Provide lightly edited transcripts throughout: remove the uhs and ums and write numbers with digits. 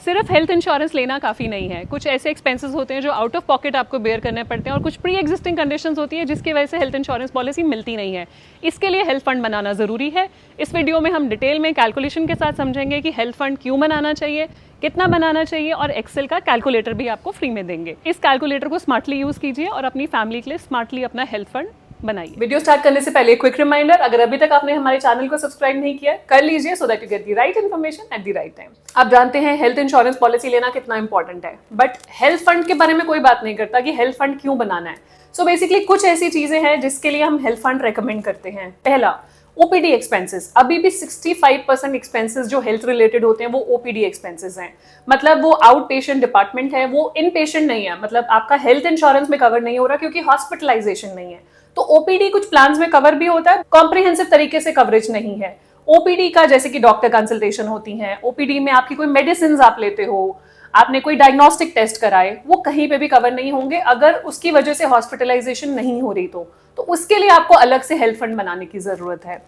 सिर्फ health insurance लेना काफ़ी नहीं है। कुछ ऐसे एक्सपेंसेस होते हैं जो आउट ऑफ पॉकेट आपको बेयर करने पड़ते हैं और कुछ प्री एग्जिस्टिंग कंडीशंस होती है जिसकी वजह से हेल्थ इंश्योरेंस पॉलिसी मिलती नहीं है। इसके लिए हेल्थ फंड बनाना ज़रूरी है। इस वीडियो में हम डिटेल में कैलकुलेशन के साथ समझेंगे कि हेल्थ फंड क्यों बनाना चाहिए, कितना बनाना चाहिए, और एक्सेल का कैलकुलेटर भी आपको फ्री में देंगे। इस कैलकुलेटर को स्मार्टली यूज़ कीजिए और अपनी फैमिली के लिए स्मार्टली अपना हेल्थ फंड बनाइए। वीडियो स्टार्ट करने से पहले क्विक रिमाइंडर, अगर अभी तक आपने हमारे चैनल को सब्सक्राइब नहीं किया कर लीजिए so that you get the right information at the right time. आप जानते हैं हेल्थ इंश्योरेंस पॉलिसी लेना कितना इंपॉर्टेंट है, बट हेल्थ फंड के बारे में कोई बात नहीं करता कि हेल्थ फंड क्यों बनाना है। सो बेसिकली कुछ ऐसी चीजें हैं जिसके लिए हम हेल्थ फंड रेकमेंड करते हैं। पहला, ओपीडी एक्सपेंसेस। अभी भी 65% एक्सपेंसेस जो हेल्थ रिलेटेड होते हैं वो ओपीडी एक्सपेंसेस हैं। मतलब वो आउट पेशेंट डिपार्टमेंट है, वो इन पेशेंट नहीं है। मतलब आपका हेल्थ इंश्योरेंस में कवर नहीं हो रहा क्योंकि हॉस्पिटलाइजेशन नहीं है। तो ओपीडी कुछ प्लान्स में कवर भी होता है, कॉम्प्रिहेंसिव तरीके से कवरेज नहीं है। ओपीडी का जैसे कि डॉक्टर कंसल्टेशन होती है, ओपीडी में आपकी कोई मेडिसिन आप लेते हो, आपने कोई डायग्नोस्टिक टेस्ट कराए, वो कहीं पे भी कवर नहीं होंगे अगर उसकी वजह से हॉस्पिटलाइजेशन नहीं हो रही तो उसके लिए आपको अलग से हेल्थ फंड बनाने की जरूरत है।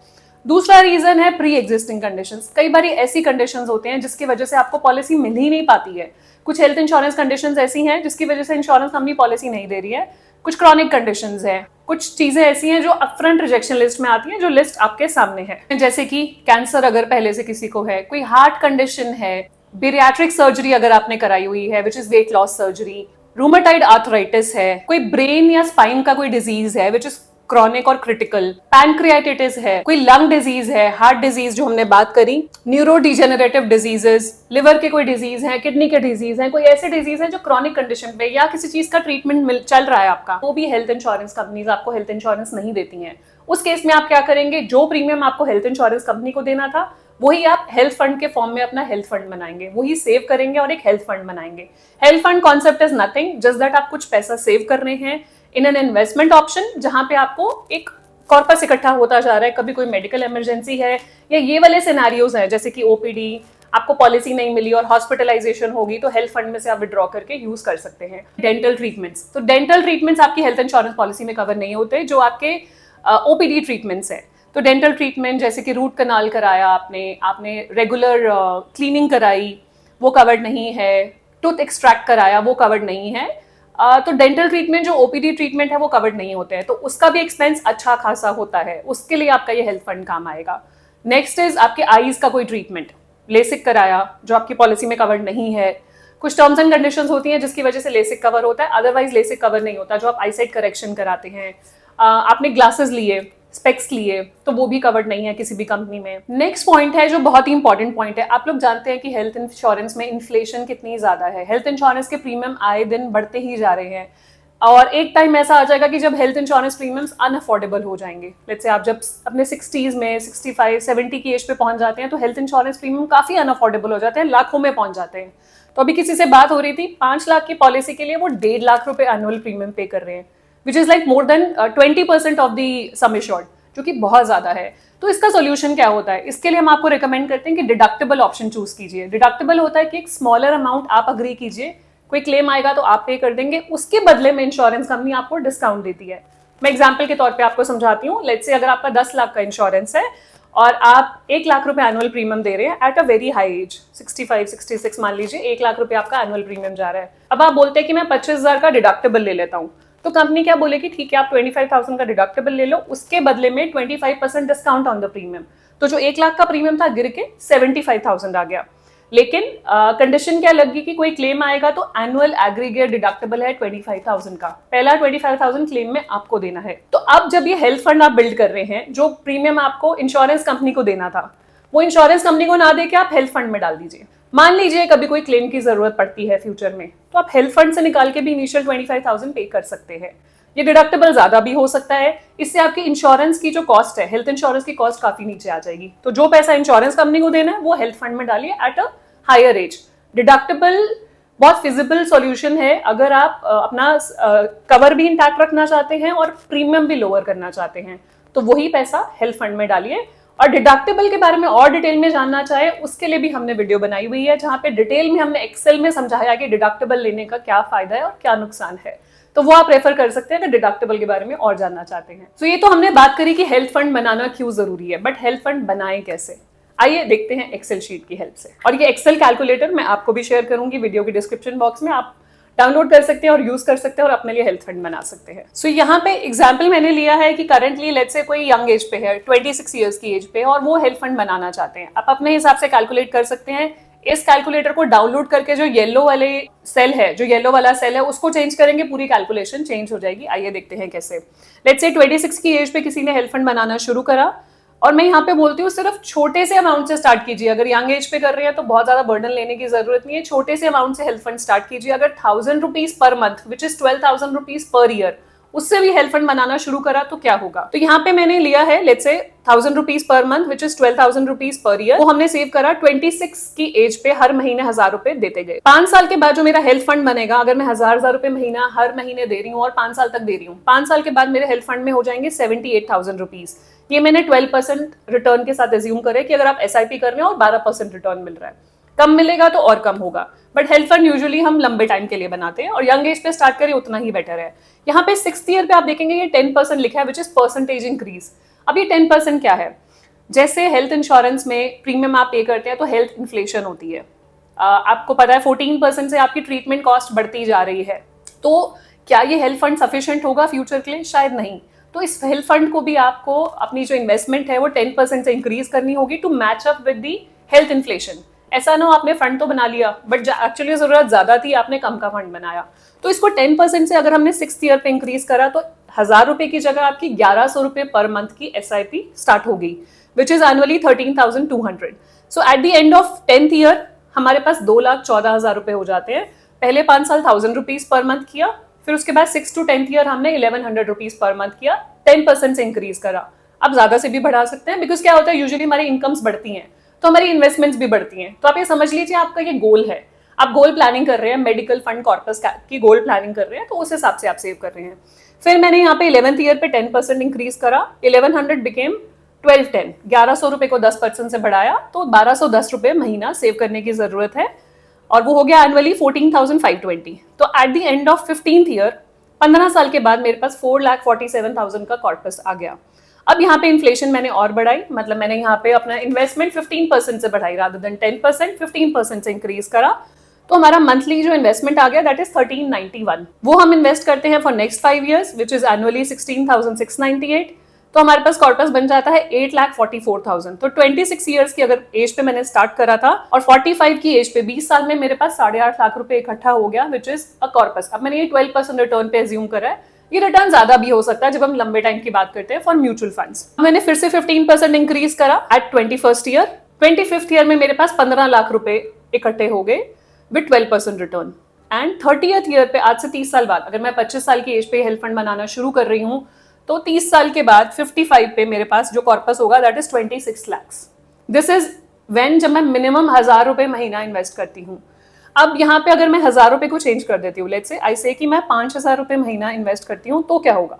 दूसरा रीजन है प्री एग्जिस्टिंग कंडीशंस। कई बार ऐसी कंडीशंस होते हैं जिसकी वजह से आपको पॉलिसी मिल ही नहीं पाती है। कुछ हेल्थ इंश्योरेंस कंडीशंस ऐसी हैं जिसकी वजह से इंश्योरेंस कंपनी पॉलिसी नहीं दे रही है। कुछ क्रॉनिक कंडीशंस हैं, कुछ चीजें ऐसी हैं जो अपफ्रंट रिजेक्शन लिस्ट में आती हैं, जो लिस्ट आपके सामने है। जैसे कि कैंसर अगर पहले से किसी को है, कोई हार्ट कंडीशन है, बेरियाट्रिक सर्जरी अगर आपने कराई हुई है which is weight loss surgery, rheumatoid arthritis है, कोई ब्रेन या स्पाइन का कोई डिजीज है विच इज क्रॉनिक और क्रिटिकल, पैनक्रियाटिस है, कोई लंग डिजीज है, हार्ट डिजीज जो हमने बात करी, न्यूरो डिजेनरेटिव डिजीजेस, लिवर के कोई डिजीज है, किडनी के डिजीज है, कोई ऐसे डिजीज है जो क्रॉनिक कंडीशन पे या किसी चीज का ट्रीटमेंट चल रहा है आपका, वो भी हेल्थ इंश्योरेंस कंपनीज आपको हेल्थ इंश्योरेंस नहीं देती हैं। उस केस में आप क्या करेंगे, जो प्रीमियम आपको हेल्थ इंश्योरेंस कंपनी को देना था वही आप हेल्थ फंड के फॉर्म में अपना हेल्थ फंड बनाएंगे, वही सेव करेंगे और एक हेल्थ फंड बनाएंगे। Health fund concept is nothing, just that आप कुछ पैसा सेव कर रहे हैं इन एन इन्वेस्टमेंट ऑप्शन, जहां पे आपको एक कॉर्पस इकट्ठा होता जा रहा है। कभी कोई मेडिकल इमरजेंसी है या ये वाले सिनेरियोज हैं जैसे कि ओपीडी, आपको पॉलिसी नहीं मिली और हॉस्पिटलाइजेशन होगी तो हेल्थ फंड में से आप विड्रॉ करके यूज कर सकते हैं। डेंटल ट्रीटमेंट्स, तो डेंटल ट्रीटमेंट्स आपकी हेल्थ इंश्योरेंस पॉलिसी में कवर नहीं होते जो आपके ओपीडी ट्रीटमेंट्स है। तो डेंटल ट्रीटमेंट जैसे कि रूट कनाल कराया आपने रेगुलर क्लीनिंग कराई, वो कवर्ड नहीं है। टूथ एक्सट्रैक्ट कराया, वो कवर्ड नहीं है। तो डेंटल ट्रीटमेंट जो ओपीडी ट्रीटमेंट है वो कवर्ड नहीं होते हैं, तो उसका भी एक्सपेंस अच्छा खासा होता है, उसके लिए आपका ये हेल्थ फंड काम आएगा। नेक्स्ट इज आपके आईज का कोई ट्रीटमेंट, लेसिक कराया जो आपकी पॉलिसी में कवर्ड नहीं है। कुछ टर्म्स एंड कंडीशंस होती हैं जिसकी वजह से लेसिक कवर होता है, अदरवाइज लेसिक कवर नहीं होता। जो आप आईसाइट करेक्शन कराते हैं, आपने ग्लासेस लिए, स्पेक्स लिए, तो वो भी कवर्ड नहीं है किसी भी कंपनी में। नेक्स्ट पॉइंट है जो बहुत ही इंपॉर्टेंट पॉइंट है, आप लोग जानते हैं कि हेल्थ इंश्योरेंस में इन्फ्लेशन कितनी ज्यादा है। हेल्थ इंश्योरेंस के प्रीमियम आए दिन बढ़ते ही जा रहे हैं और एक टाइम ऐसा आ जाएगा कि जब हेल्थ इंश्योरेंस प्रीमियम्स अनअफोर्डेबल हो जाएंगे। लेट्स से आप जब अपने 60s में 65, 70 की एज पे पहुंच जाते हैं तो हेल्थ इंश्योरेंस प्रीमियम काफी अनअफोर्डेबल हो जाते हैं, लाखों में पहुंच जाते हैं। तो अभी किसी से बात हो रही थी, 5 लाख की पॉलिसी के लिए वो 1.5 लाख रुपए एनुअल प्रीमियम पे कर रहे हैं, which is like more than 20% of the sum assured, जो कि बहुत ज्यादा है। तो इसका सोल्यूशन क्या होता है, इसके लिए हम आपको रिकमेंड करते हैं कि डिडक्टेबल ऑप्शन चूज कीजिए। डिडक्टेबल होता है कि एक स्मॉलर अमाउंट आप अग्री कीजिए, कोई क्लेम आएगा तो आप पे कर देंगे, उसके बदले में इंश्योरेंस कंपनी आपको डिस्काउंट देती है। मैं एग्जांपल के तौर पे आपको समझाती हूँ। लेट्स से अगर आपका 10 लाख का इंश्योरेंस है और आप 1 लाख रुपए एनुअल प्रीमियम दे रहे हैं at a very high age, 65, 66 मान लीजिए, 1 लाख रुपए आपका एनुअल प्रीमियम जा रहा है। अब आप बोलते हैं कि मैं 25,000 का डिडक्टेबल ले लेता हूँ, तो कंपनी क्या बोलेगी, ठीक है आप 25,000 का डिडक्टेबल ले लो, उसके बदले में 25% डिस्काउंट ऑन द प्रीमियम। तो जो 1 लाख का प्रीमियम था गिर के 75,000 आ गया। लेकिन कंडीशन क्या लगी कि कोई क्लेम आएगा तो एनुअल एग्रीगेट डिडक्टेबल है 25,000 का, पहला 25,000 क्लेम में आपको देना है। तो अब जब ये हेल्थ फंड आप बिल्ड कर रहे हैं, जो प्रीमियम आपको इंश्योरेंस कंपनी को देना था वो इंश्योरेंस कंपनी को ना दे के आप हेल्थ फंड में डाल दीजिए। मान लीजिए कभी कोई क्लेम की जरूरत पड़ती है फ्यूचर में, तो आप हेल्थ फंड से निकाल के भी इनिशियल 25,000 पे कर सकते हैं। ये डिडक्टेबल ज्यादा भी हो सकता है, इससे आपकी इंश्योरेंस की जो कॉस्ट है, हेल्थ इंश्योरेंस की कॉस्ट काफी नीचे आ जाएगी। तो जो पैसा इंश्योरेंस कंपनी को देना है वो हेल्थ फंड में डालिए at a higher age. Deductible बहुत फिजिबल सॉल्यूशन है अगर आप अपना कवर भी इंटैक्ट रखना चाहते हैं और प्रीमियम भी लोअर करना चाहते हैं, तो वही पैसा हेल्थ फंड में डालिए। और डिडक्टेबल के बारे में और डिटेल में जानना चाहे उसके लिए भी हमने वीडियो बनाई हुई है, जहां पे डिटेल में हमने एक्सेल में समझाया कि डिडक्टेबल लेने का क्या फायदा है और क्या नुकसान है। तो वो आप रेफर कर सकते हैं अगर डिडक्टेबल के बारे में और जानना चाहते हैं। तो ये तो हमने बात करी कि हेल्थ फंड बनाना क्यों जरूरी है, बट हेल्थ फंड बनाएं कैसे। आइए देखते हैं एक्सेल शीट की हेल्प से। और ये एक्सेल कैलकुलेटर मैं आपको भी शेयर करूंगी वीडियो के डिस्क्रिप्शन बॉक्स में, आप डाउनलोड कर सकते हैं और यूज कर सकते हैं और अपने लिए हेल्थ फंड बना सकते हैं। सो यहाँ पे एग्जाम्पल मैंने लिया है कि करंटली लेट्स से कोई यंग एज पे है, 26 ईयर्स की एज पे, और वो हेल्थ फंड बनाना चाहते हैं। आप अपने हिसाब से कैलकुलेट कर सकते हैं। इस कैलकुलेटर को डाउनलोड करके जो येलो वाले सेल है, जो येलो वाला सेल है, उसको चेंज करेंगे, पूरी कैलकुलेशन चेंज हो जाएगी। आइए देखते हैं कैसे। लेट्स से 26 की एज पे किसी ने हेल्थ फंड बनाना शुरू करा, और मैं यहाँ पे बोलती हूँ सिर्फ छोटे से अमाउंट से स्टार्ट कीजिए। अगर यंग एज पे कर रहे हैं तो बहुत ज्यादा बर्डन लेने की जरूरत नहीं है, छोटे से अमाउंट से हेल्थ फंड स्टार्ट कीजिए। अगर 1000 rupees per month which is 12,000 rupees per year, उससे भी हेल्थ फंड बनाना शुरू करा तो क्या होगा। तो यहाँ पे मैंने लिया है let's say 1000 rupees per month which is 12,000 rupees per year, वो हमने सेव करा 26 की एज पे, हर महीने 1000 रुपए देते गए। 5 साल के बाद जो मेरा हेल्थ फंड बनेगा, अगर मैं 1000 रुपए महीना हर महीने दे रही हूँ और 5 साल तक दे रही हूँ, 5 साल के बाद मेरे हेल्थ फंड में हो जाएंगे 78,000 रुपीज। ये मैंने 12% रिटर्न के साथ एज्यूम करे कि अगर आप SIP कर रहे हैं और 12% रिटर्न मिल रहा है, कम मिलेगा तो और कम होगा, बट हेल्थ फंड यूजुअली हम लंबे टाइम के लिए बनाते हैं और यंग एज पे स्टार्ट करें उतना ही बेटर है। यहाँ पे 6th ईयर पे आप देखेंगे ये 10% लिखा है विच इज परसेंटेज इंक्रीज। अब ये 10% क्या है? जैसे हेल्थ इंश्योरेंस में प्रीमियम आप पे करते हैं तो हेल्थ इन्फ्लेशन होती है, आपको पता है 14% से आपकी ट्रीटमेंट कॉस्ट बढ़ती जा रही है। तो क्या ये हेल्थ फंड सफिशिएंट होगा फ्यूचर के लिए? शायद नहीं। तो इस हेल्थ फंड को भी आपको अपनी जो इन्वेस्टमेंट है वो 10% से इंक्रीज करनी होगी to match up with the health inflation. ऐसा ना हो आपने फंड तो बना लिया बट एक्चुअली जरूरत ज्यादा थी, आपने कम का फंड बनाया। तो इसको 10% से अगर हमने 6th ईयर पे इंक्रीज करा तो 1000 रुपए की जगह आपकी 1100 रुपए पर मंथ की SIP स्टार्ट हो गई, which is annually 13,200। So at the end of 10th year हमारे पास 2,14,000 रुपए हो जाते हैं। पहले 5 साल 1000 रुपीज पर मंथ किया, फिर उसके बाद 6 to 10th ईयर हमने 1100 रुपीज पर मंथ किया, 10% से इंक्रीज करा। अब ज्यादा से भी बढ़ा सकते हैं, बिकॉज क्या होता है यूजुअली हमारी इनकम्स बढ़ती हैं तो हमारी इन्वेस्टमेंट्स भी बढ़ती हैं। तो आप ये समझ लीजिए आपका ये गोल है, आप गोल प्लानिंग कर रहे हैं, मेडिकल फंड कॉर्पस की गोल प्लानिंग कर रहे हैं, तो उस हिसाब से आप सेव कर रहे हैं। फिर मैंने यहाँ पे 11th ईयर पे 10% इंक्रीज करा, 1100 बिकेम 1210, 1100 रुपए को 10% से बढ़ाया तो 1210 रुपए महीना सेव करने की जरूरत है, और वो हो गया एनुअली 14,520। तो at the end of 15th year, 15 साल के बाद मेरे पास 4,47,000 का कॉर्पस आ गया। अब यहाँ पे इन्फ्लेशन मैंने और बढ़ाई, मतलब मैंने यहाँ पे अपना इन्वेस्टमेंट 15% से बढ़ाई, रादर देन 10%, 15% से इंक्रीज करा, तो हमारा मंथली जो इन्वेस्टमेंट आ गया दैट इज 1391। वो हम इन्वेस्ट करते हैं for next 5 years which is annually 16,698। तो हमारे पास कॉर्पस बन जाता है 8,44,000। तो 26 ईयर्स की अगर एज पे मैंने स्टार्ट करा था और 45 की एज पे 20 साल में मेरे पास 8.5 लाख रुपए इकट्ठा हो गया विच इज अ कॉर्पस। अब मैंने ये 12% रिटर्न पे एज्यूम करा है, ये रिटर्न ज्यादा भी हो सकता है जब हम लंबे टाइम की बात करते हैं फॉर म्यूचुअल फंड्स। मैंने फिर से 15% इंक्रीज करा eight 21st year. 25th year में मेरे पास 15 लाख रुपए इकट्ठे हो गए with 12% return. And 30th year पे, आज से 30 साल बाद, अगर मैं 25 साल की एज पे हेल्थ फंड बनाना शुरू कर रही हूँ तो 30 साल के बाद 55 पे मेरे पास जो कॉर्पस होगा that is 26 lakhs। This is when जब मैं मिनिमम 1000 रुपए महीना इन्वेस्ट करती हूँ। अब यहाँ पे अगर मैं 1000 रुपए को चेंज कर देती हूँ, लेट्स से आई से कि मैं 5,000 रुपए महीना इन्वेस्ट करती हूँ, तो क्या होगा?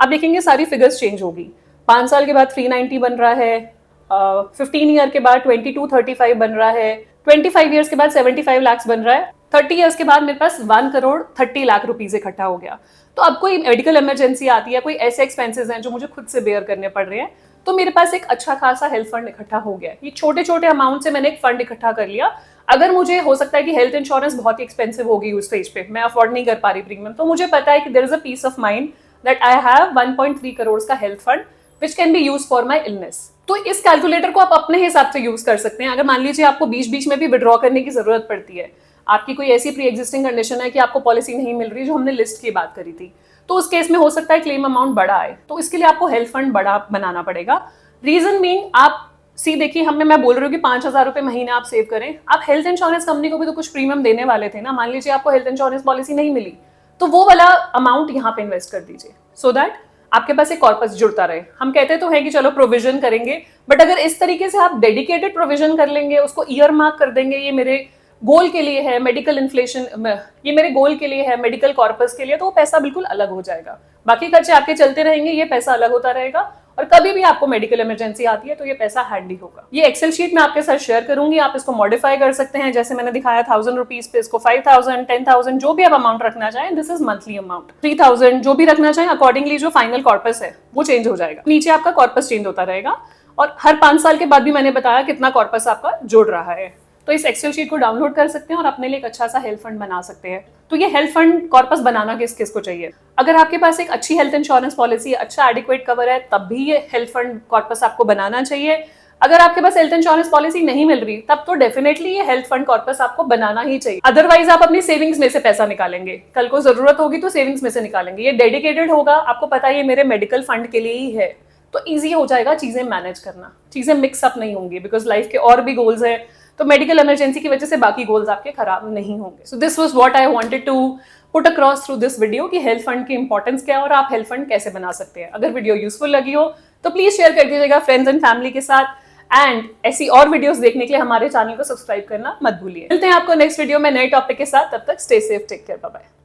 आप देखेंगे सारी फिगर्स चेंज होगी। 5 साल के बाद 390 बन रहा है, 15 ईयर के बाद 2235 बन रहा है, 25 ईयर्स के बाद 75 lakhs बन रहा है, 30 ईयर्स के बाद मेरे पास 1,30,00,000 रुपीज इकट्ठा हो गया। तो अब कोई मेडिकल इमरजेंसी आती है, कोई ऐसे एक्सपेंसेस हैं जो मुझे खुद से बेयर करने पड़ रहे हैं, तो मेरे पास एक अच्छा खासा हेल्थ फंड इकट्ठा हो गया। ये छोटे छोटे अमाउंट से मैंने एक फंड इकट्ठा कर लिया। अगर मुझे हो सकता है कि हेल्थ इंश्योरेंस बहुत ही एक्सपेंसिव होगी उस स्टेज पे, मैं अफोर्ड नहीं कर पा रही प्रीमियम, तो मुझे पता है कि there is a piece of mind that I have 1.3 crore का health fund which can be use for my illness. तो इस कैलकुलेटर को आप अपने हिसाब से यूज कर सकते हैं। अगर मान लीजिए आपको बीच बीच में भी विड्रॉ करने की जरूरत पड़ती है, आपकी कोई ऐसी प्री एग्जिस्टिंग कंडीशन है कि आपको पॉलिसी नहीं मिल रही, जो हमने लिस्ट की बात करी थी, तो उस केस में हो सकता है क्लेम अमाउंट बड़ा आए, तो इसके लिए आपको हेल्थ फंड बड़ा बनाना पड़ेगा। रीजन मीन आप देखिए, मैं बोल रही हूँ कि 5,000 रुपए महीना आप सेव करें, आप हेल्थ इंश्योरेंस कंपनी को भी तो कुछ प्रीमियम देने वाले थे ना। मान लीजिए आपको हेल्थ इंश्योरेंस पॉलिसी नहीं मिली, तो वो वाला अमाउंट यहाँ पे इन्वेस्ट कर दीजिए सो दैट आपके पास एक कॉर्पस जुड़ता रहे। हम कहते तो हैं कि चलो प्रोविजन करेंगे, बट अगर इस तरीके से आप डेडिकेटेड प्रोविजन कर लेंगे, उसको ईयर मार्क कर देंगे, ये मेरे गोल के लिए है मेडिकल इन्फ्लेशन, ये मेरे गोल के लिए है मेडिकल कॉर्पस के लिए, तो वो पैसा बिल्कुल अलग हो जाएगा। बाकी खर्चे आपके चलते रहेंगे, ये पैसा अलग होता रहेगा, और कभी भी आपको मेडिकल इमरजेंसी आती है तो ये पैसा हैंडी होगा। ये एक्सेल शीट मैं आपके साथ शेयर करूंगी, आप इसको मॉडिफाई कर सकते हैं, जैसे मैंने दिखाया 1000 रुपीज पे इसको 5,000, 10,000 जो भी आप अमाउंट रखना चाहें, दिस इज मंथली अमाउंट, 3,000 जो भी रखना चाहें, अकॉर्डिंगली जो फाइनल कॉर्पस है वो चेंज हो जाएगा, नीचे आपका कॉर्पस चेंज होता रहेगा। और हर 5 साल के बाद भी मैंने बताया कितना कॉर्पस आपका जुड़ रहा है। तो इस एक्सेल शीट को डाउनलोड कर सकते हैं और अपने लिए एक अच्छा सा हेल्थ फंड बना सकते हैं। तो ये हेल्थ फंड कॉर्पस बनाना किस किस को चाहिए? अगर आपके पास एक अच्छी हेल्थ इंश्योरेंस पॉलिसी, अच्छा एडिक्वेट कवर है, तब भी ये हेल्थ फंड कॉर्पस आपको बनाना चाहिए। अगर आपके पास हेल्थ इंश्योरेंस पॉलिसी नहीं मिल रही, तब तो डेफिनेटली ये हेल्थ फंड कॉर्पस आपको बनाना ही चाहिए। अदरवाइज आप अपनी सेविंग्स में से पैसा निकालेंगे, कल को जरूरत होगी तो सेविंग्स में से निकालेंगे। ये डेडिकेटेड होगा, आपको पता है ये मेरे मेडिकल फंड के लिए ही है, तो ईजी हो जाएगा चीजें मैनेज करना, चीजें मिक्सअप नहीं होंगी, बिकॉज लाइफ के और भी गोल्स है, तो मेडिकल इमरजेंसी की वजह से बाकी गोल्स आपके खराब नहीं होंगे। So this was what I wanted to put across through this video कि हेल्थ फंड की इंपॉर्टेंस क्या है और आप हेल्थ फंड कैसे बना सकते हैं। अगर वीडियो यूजफुल लगी हो तो प्लीज शेयर कर दीजिएगा फ्रेंड्स एंड फैमिली के साथ, एंड ऐसी और वीडियोस देखने के लिए हमारे चैनल को सब्सक्राइब करना मत भूलिए। मिलते हैं आपको नेक्स्ट वीडियो में नए टॉपिक के साथ, तब तक stay safe, take care, bye bye.